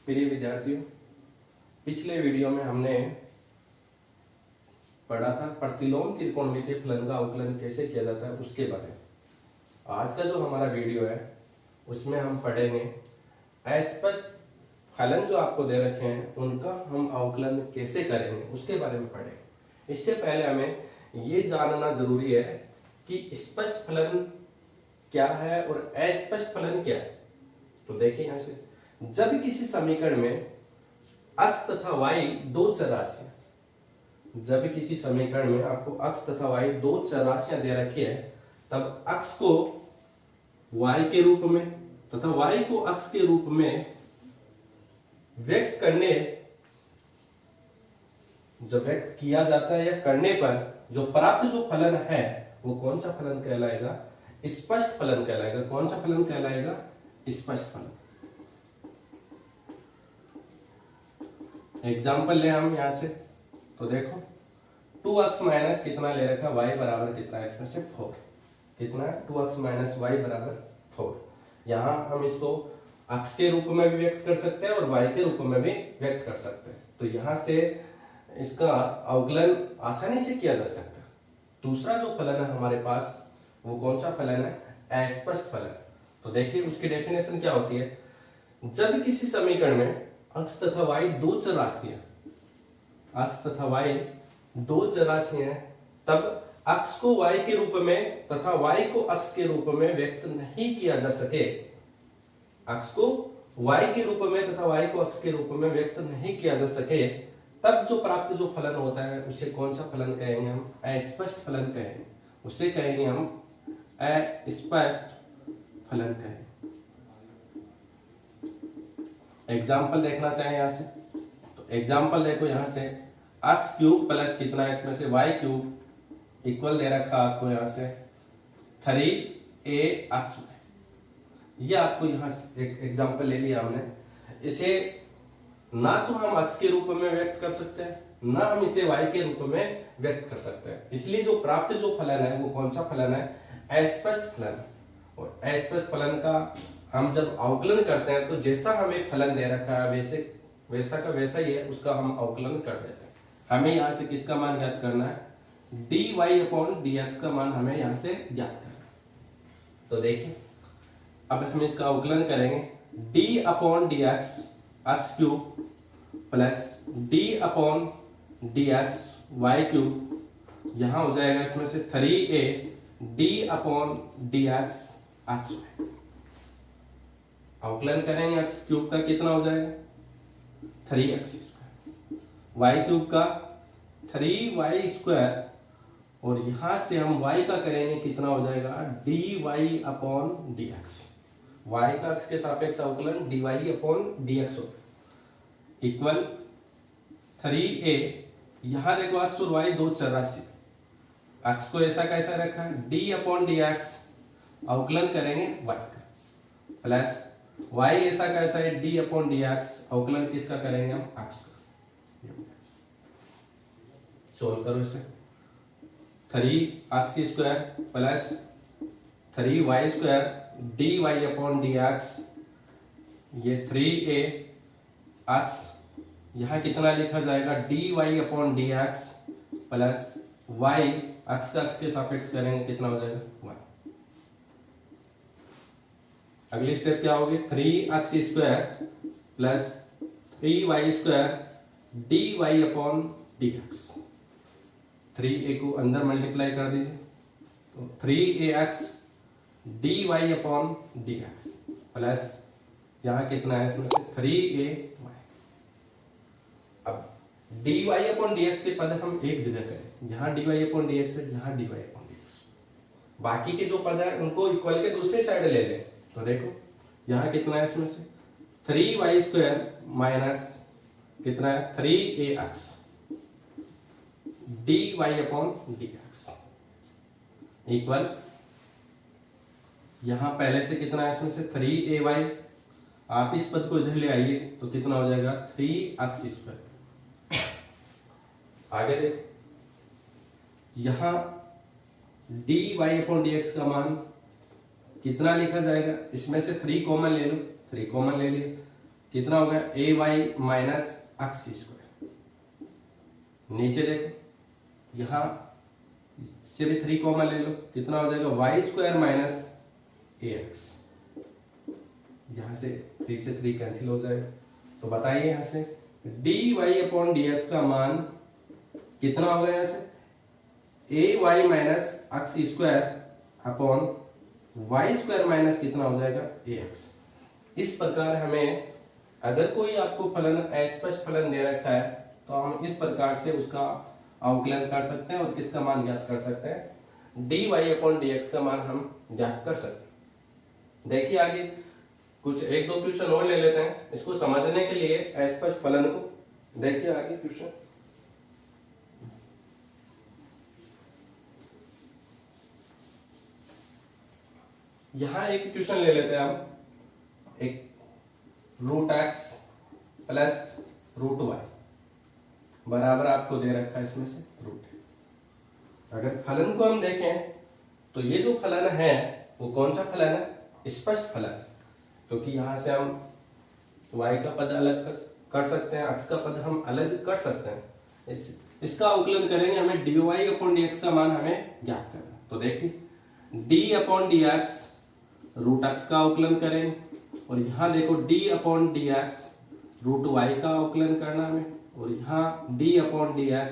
प्रिय विद्यार्थियों, पिछले वीडियो में हमने पढ़ा था प्रतिलोम त्रिकोणमितीय फलन का अवकलन कैसे किया जाता है उसके बारे में। आज का जो हमारा वीडियो है उसमें हम पढ़ेंगे अस्पष्ट फलन जो आपको दे रखे हैं उनका हम अवकलन कैसे करेंगे उसके बारे में पढ़ेंगे। इससे पहले हमें ये जानना जरूरी है कि स्पष्ट फलन क्या है और अस्पष्ट फलन क्या है। तो देखिए यहां से, जब किसी समीकरण में x तथा y दो चर राशियां, जब किसी समीकरण में आपको x तथा y दो चर राशियां दे रखी है, तब x को y के रूप में तथा y को x के रूप में व्यक्त करने, जब व्यक्त किया जाता है या करने पर जो प्राप्त जो फलन है वो कौन सा फलन कहलाएगा? स्पष्ट फलन कहलाएगा। कौन सा फलन कहलाएगा? स्पष्ट फलन। एग्जाम्पल ले हम यहां से, तो देखो 2x माइनस कितना ले रखा, y बराबर कितना है, इसमें से 4 कितना है, 2x माइनस y बराबर 4। यहां हम इसको x के रूप में भी व्यक्त कर सकते हैं और y के रूप में भी व्यक्त कर सकते हैं। तो यहां से इसका अवकलन आसानी से किया जा सकता है। दूसरा जो फलन है हमारे पास वो कौन सा फलन है? अस्पष्ट फलन। तो देखिए उसकी डेफिनेशन क्या होती है, जब किसी समीकरण में x तथा y दो चर राशियां, x तथा y दो चर राशियां हैं, तब x को y के रूप में तथा y को x के रूप में व्यक्त नहीं किया जा सके, x को y के रूप में तथा y को x के रूप में व्यक्त नहीं किया जा सके, तब जो प्राप्त जो फलन होता है उसे कौन सा फलन कहेंगे? हम अस्पष्ट फलन कहेंगे। उसे कहेंगे हम अस्पष्ट फलन कहेंगे। एग्जाम्पल देखना चाहें यहां से, तो एग्जाम्पल देखो यहां से x क्यूब प्लस कितना है, इसमें से y क्यूब इक्वल दे रखा आपको यहां से 3ax। ये आपको यहां से एक एग्जाम्पल ले लिया हमने। इसे ना तो हम x के रूप में व्यक्त कर सकते हैं, ना हम इसे y के रूप में व्यक्त कर सकते हैं। इसलिए जो प्राप्त जो फलन है वो कौन सा फलन है? अस्पष्ट फलन। और अस्पष्ट फलन का हम जब अवकलन करते हैं तो जैसा हमें फलन दे रखा है वैसा का वैसा ही है, उसका हम अवकलन कर देते हैं। हमें यहां से किसका मान ज्ञात करना है? dy अपॉन dx का मान हमें यहां से ज्ञात करना है। तो देखिए अब हम इसका अवकलन करेंगे, d upon dx x cube plus d upon dx y cube, यहां हो जाएगा इसमें से 3a d upon dx x। अवकलन करेंगे x क्यूब का कितना हो जाएगा? 3x स्क्वायर, y क्यूब का 3y स्क्वायर, और यहां से हम y का करेंगे कितना हो जाएगा? dy upon dx। y का x के सापेक्ष अवकलन dy अपॉन dx होगा इक्वल 3a। यहां देखो x और y दो चर राशि, x को ऐसा कैसा रखा है d अपॉन dx, अवकलन करेंगे y का, प्लस y ऐसा कैसा है d अपॉन dx, अवकलन किसका करेंगे हम? x का। सोल्व करो इसे, 3x square plus 3y square dy upon dx, ये 3a x, यहां कितना लिखा जाएगा? dy upon dx plus y, x का x के सापेक्ष करेंगे कितना हो जाएगा? y। अगली स्टेप क्या होगी? 3x square plus 3y square dy upon dx। 3a को अंदर मल्टीप्लाई कर दीजिए, तो 3ax dy upon dx plus यहां कितना है इसमें से 3ay। अब dy अपॉन dx के पद हम एक जगह करें, यहां dy अपॉन dx है, यहां dy अपॉन dx, बाकी के जो पद है उनको इक्वल के दूसरी साइड ले लें। तो देखो यहां कितना है इसमें से 3y स्क्वायर माइनस कितना है 3ax dy upon dx equal, यहां पहले से कितना है इसमें से 3ay, आप इस पद को इधर ले आइए तो कितना हो जाएगा 3x स्क्वायर। आगे देख, यहां dy अपॉन dx का मान कितना लिखा जाएगा? इसमें से 3 कॉमन ले लो, 3 कॉमन ले लिए कितना हो गया ए वाई माइनस एक्स स्क्वायर। नीचे देखो यहां से भी 3 कॉमन ले लो, कितना हो जाएगा वाई स्क्वायर माइनस ए एक्स। यहां से 3 से 3 कैंसिल हो जाएगा। तो बताइए यहां से D Y upon D x का मान कितना होगा, यहां से A Y minus X square upon Y square minus कितना हो जाएगा ए एक्स। इस प्रकार हमें अगर कोई आपको फलन अस्पष्ट फलन दे रखा है तो हम इस प्रकार से उसका अवकलन कर सकते हैं और किसका मान ज्ञात कर सकते हैं, d Y upon D x का मान हम ज्ञात कर सकते हैं। देखिए आगे कुछ 1-2 क्वेश्चन और ले लेते हैं इसको समझने के लिए अस्पष्ट फलन को। देखिए आगे क्वेश्चन, यहां एक क्वेश्चन ले लेते हैं हम, एक root x plus root y बराबर आपको दे रखा है इसमें से रूट। अगर फलन को हम देखें तो ये जो फलन है वो कौन सा फलन है, स्पष्ट फलन, क्योंकि यहां से हम y का पद अलग कर सकते हैं, x का पद हम अलग कर सकते हैं। इसका अवकलन करेंगे, हमें dy अपॉन dx का मान हमें ज्ञात करना। तो देखिए d upon dx root x का अवकलन करेंगे और यहाँ देखो d upon dx root y का अवकलन करना हमें, और यहाँ d अपॉन dx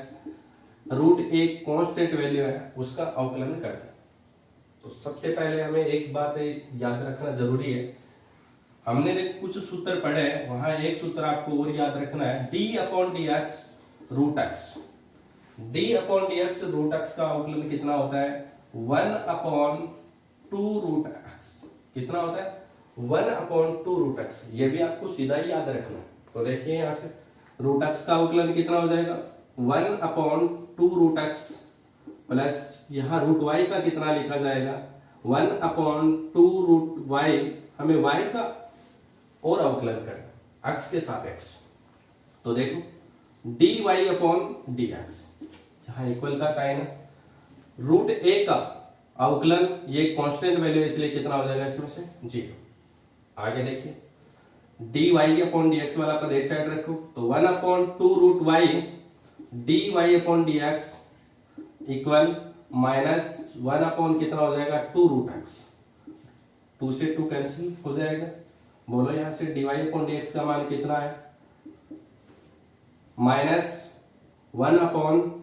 रूट एक कांस्टेंट वैल्यू है उसका अवकलन करना। तो सबसे पहले हमें एक बात याद रखना जरूरी है, हमने कुछ सूत्र पढ़े हैं, वहां एक सूत्र आपको और याद रखना है, d upon dx root x। d upon dx root x का अवकलन कितना होता है 1 अपॉन 2 रूट x। कितना होता है 1 अपॉन 2 रूट x, ये भी आपको सीधा ही याद रखना है। तो देखिए यहां से रूट x का अवकलन कितना हो जाएगा 1 अपॉन 2 रूट x प्लस यहाँ रूट y का कितना लिखा जाएगा 1 अपॉन 2 रूट y। हमें y का और अवकलन करना x के सापेक्ष। तो देखो dy अपॉन dx, यहाँ इक्वल का साइन है, रूट a का अवकलन ये कांस्टेंट वैल्यू इसलिए कितना हो जाएगा इसमें से 0। आगे देखिए dy अपॉन dx वाला पद एक साइड रखो, तो 1 अपॉन 2 रूट y dy upon dx equal minus 1 upon कितना हो जाएगा 2 रूट x। 2 से 2 कैंसिल हो जाएगा। बोलो यहां से dy अपॉन dx का मान कितना है माइनस 1 अपॉन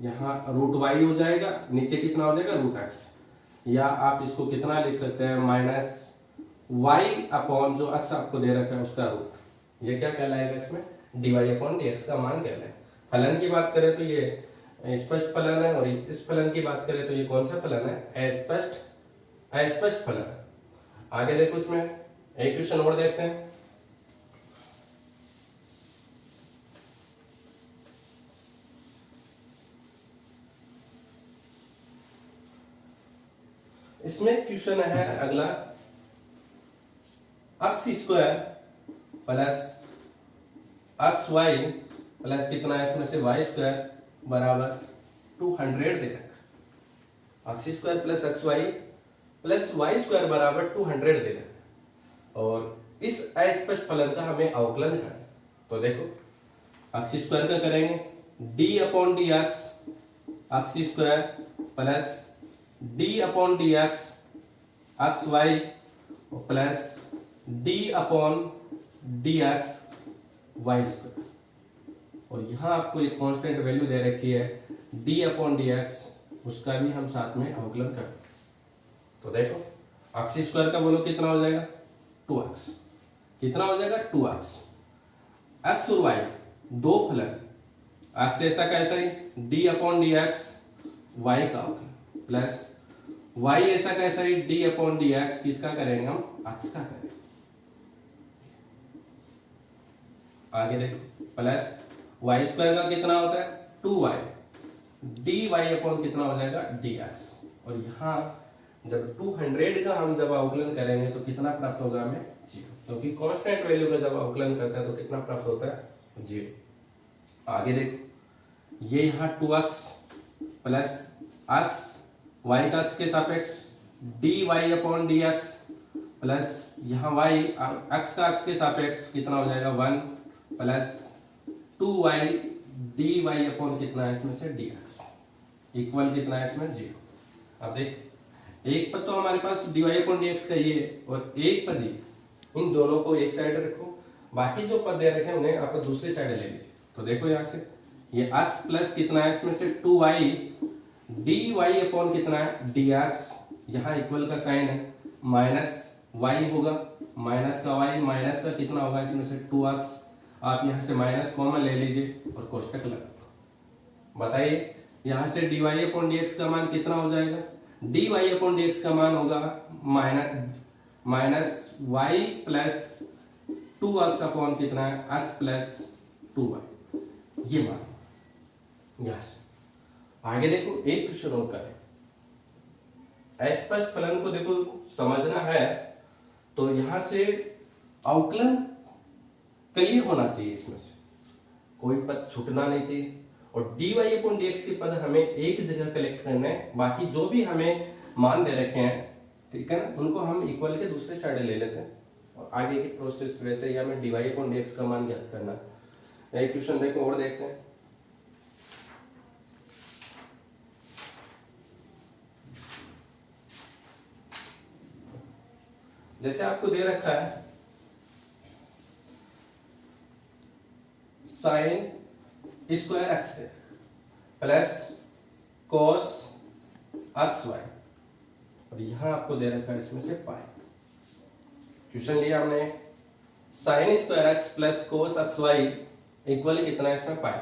यहाँ रूट y हो जाएगा, नीचे कितना हो जाएगा रूट x, या आप इसको कितना लिख सकते हैं माइनस y अपॉन जो x आपको दे रखा है उसका रूट। ये क्या कहलाएगा इसमें dy अपॉन dx का मान कहलाएगा। फलन की बात करें तो ये स्पष्ट फलन है, और इस फलन की बात करें तो ये कौन सा फलन है अस्पष्ट फलन। आगे देखो इसमें एक क्वेश्चन और देखते हैं, इसमें क्वेश्चन है अगला x square plus x y plus कितना है इसमें से y स्क्वायर बराबर 200 दे रखा। X square plus x y plus y square बराबर 200 दे रखा, और इस अस्पष्ट फलन का हमें अवकलन करना। तो देखो एक्स स्क्वायर का करेंगे d upon D x square plus d upon D x y plus d upon D x y square, और यहाँ आपको एक कांस्टेंट वैल्यू दे रखी है d अपॉन डी एक्स, उसका भी हम साथ में अवकलन करते हैं। तो देखो एक्स स्क्वायर का बोलो कितना हो जाएगा 2x, कितना हो जाएगा 2x। x और y दो फलन, x ऐसा कैसा ही d upon D x y का अवकलन प्लस y ऐसा कैसा ही d अपॉन डी एक्स, किसका करेंगे हम x का करेंगे। आगे देखो प्लस y स्क्वायर का कितना होता है 2y dy अपॉन कितना हो जाएगा dx, और यहाँ जब 200 का हम जब अवकलन करेंगे तो कितना प्राप्त होगा हमें 0, क्योंकि कांस्टेंट वैल्यू का जब अवकलन करते हैं तो कितना प्राप्त होता है 0। आगे देखो ये यहाँ 2x प्लस x y का x के सापेक्ष dy अपॉन dx प्लस यहाँ y अक्ष का अक्ष के सापेक्ष कितना हो जाएगा 1 प्लस 2y dy अपॉन कितना है इसमें से dx इक्वल कितना है इसमें 0। अब देख एक पद तो हमारे पास dy अपॉन dx का ये और एक पद ये, इन दोनों को एक साइड रखो, बाकी जो पद दे रखे हैं उन्हें आप दूसरी साइड ले लीजिए। तो देखो यहाँ से ये अक्ष प्लस कितना है इसमें से 2y dy अपॉन कितना है dx, यहाँ इक्वल का साइन है, माइनस y होगा, माइनस का y, माइनस का कितना होगा इसमें से 2x, आप यहाँ से माइनस कॉमन ले लीजिए और कोष्टक लगा दो। बताइए यहाँ से dy अपॉन dx का मान कितना हो जाएगा, dy अपॉन dx का मान होगा minus y plus 2x upon कितना है x प्लस 2y, ये मान। यहाँ से आगे देखो एक क्वेश्चन और करें। अस्पष्ट फलन को देखो समझना है तो यहां से अवकलन क्लियर होना चाहिए, इसमें से कोई पद छूटना नहीं चाहिए और dy अपॉन dx के पद हमें एक जगह कलेक्ट करना है, बाकी जो भी हमें मान दे रखे हैं ठीक है ना, उनको हम इक्वल के दूसरे साइड ले लेते हैं और आगे की प्रोसेस वैसे ही हमें dy अपॉन dx का मान ज्ञात करना है। एक क्वेश्चन देखो और देखते हैं। जैसे आपको दे रखा है sine square x plus cos x y और यहां आपको दे रखा है इसमें से पाई। क्वेश्चन लिया हमने sine square x plus cos x y equal कितना है इसमें पाई,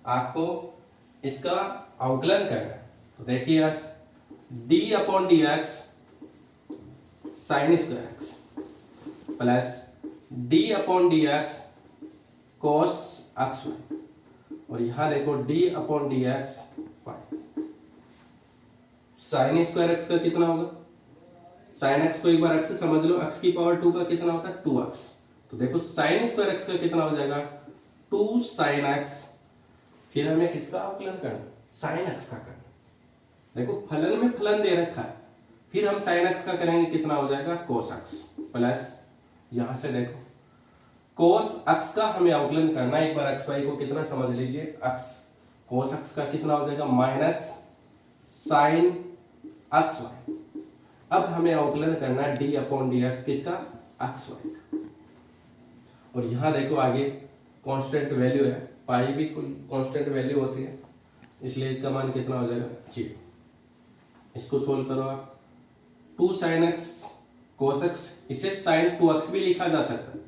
आपको इसका अवकलन करना है। तो देखिए d upon D x sine square x plus d upon D x cos x y और यहां देखो d upon D x y. Sine square x का कितना होगा, साइन एक्स को एक बार एक्स से समझ लो, एक्स की पावर 2 का कितना होता है 2x। तो देखो साइन स्क्वायर एक्स का कितना हो जाएगा 2 साइन एक्स, फिर हमें किसका अवकलन करना, साइन एक्स का करना। देखो फलन में फलन दे रखा है, फिर हम साइन एक्स का करेंगे कितना हो जाएगा कोस एक्स प्लस यहां से देखो कोस एक्स का हमें अवकलन करना है, एक बार एक्स वाई को कितना समझ लीजिए एक्स, कोस एक्स का कितना हो जाएगा माइनस साइन एक्स वाई। अब हमें अवकलन करना है डी अपॉन डी एक्स किसका एक्स वाई और यहां देखो आगे कांस्टेंट वैल्यू है, पाई भी कांस्टेंट वैल्यू होती है इसलिए इसका मान कितना हो जाएगा 0। इसको सोल्व करो आप 2 साइन एक्स कोस एक्स, इसे साइन 2x भी लिखा जा सकता है,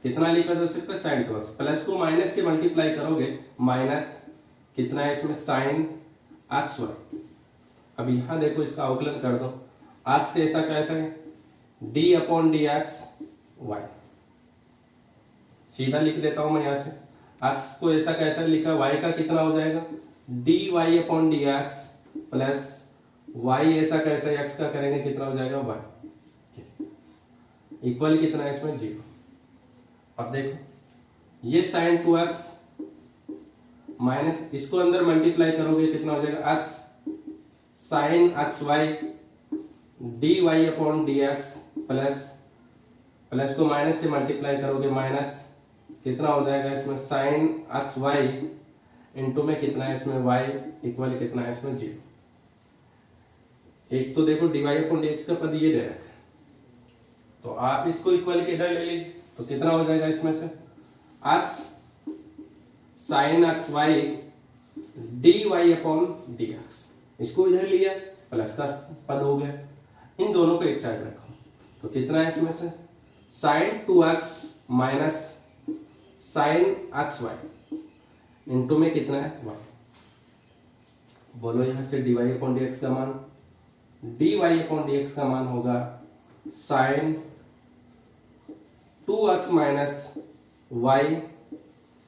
कितना लिखा जा सकता है साइन 2x, प्लस को माइनस से मल्टीप्लाई करोगे माइनस कितना है इसमें साइन एक्स वाई। अब यहां देखो इसका अवकलन कर दो, एक्स से ऐसा कैसा है d upon D x y, सीधा लिख देता हूं मैं यहां से, एक्स को ऐसा कैसा लिखा, वाई का कितना हो जाएगा d Y upon D x plus y ऐसा कैसा एक्स का करेंगे कितना हो जाएगा वाई इक्वल कितना है इसमें 0। अब देखो ये साइन 2x माइनस इसको अंदर मल्टीप्लाई करोगे कितना हो जाएगा x sine x y d Y upon D x plus को माइनस से मल्टीप्लाई करोगे माइनस कितना हो जाएगा इसमें साइन एक्स वाई इंटू में कितना है इसमें y इक्वल कितना है इसमें 0। एक तो देखो d Y upon D x का पद ये दे रखा है, तो आप इसको इक्वल के इधर ले लीजिए तो कितना हो जाएगा इसमें से x sine x y d Y upon D x, इसको इधर लिया प्लस का पद हो गया, इन दोनों को एक साइड रखो तो कितना है इसमें से sine 2x minus sine x y into में कितना है y। बोलो यहां से D Y upon D x का मान, d Y upon D x का मान होगा sine 2x minus y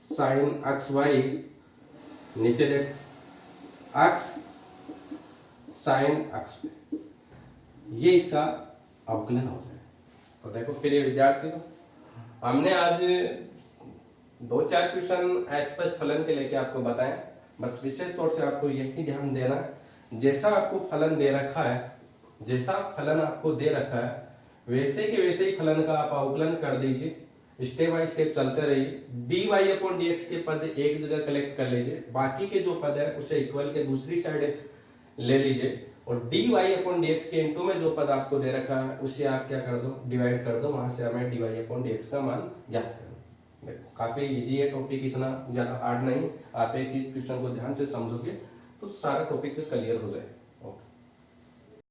sine x y, नीचे देख x साइन एक्स, ये इसका अवकलन हो जाए। तो देखो फिर ये विद्यार्थी हमने आज 2-4 क्वेश्चन अस्पष्ट फलन के लेके आपको बताएं, बस विशेष तौर से आपको यही ध्यान देना जैसा आपको फलन दे रखा है, जैसा फलन आपको दे रखा है वैसे के वैसे ही फलन का आप अवकलन कर दीजिए, स्टेप बाय स्टेप चलते रहिए। dy अपॉन dx के पद एक जगह कलेक्ट कर लीजिए, बाकी के जो पद है उसे इक्वल के दूसरी साइड ले लीजिए और dy अपॉन dx के इनटू में जो पद आपको दे रखा है उसे आप क्या कर दो, डिवाइड कर दो, वहां से हमें dy अपॉन dx का मान ज्ञात करना। देखो काफी इजी है टॉपिक, इतना ज्यादा हार्ड नहीं। आप एक ही क्वेश्चन को ध्यान से समझोगे तो सारा टॉपिक क्लियर हो जाए।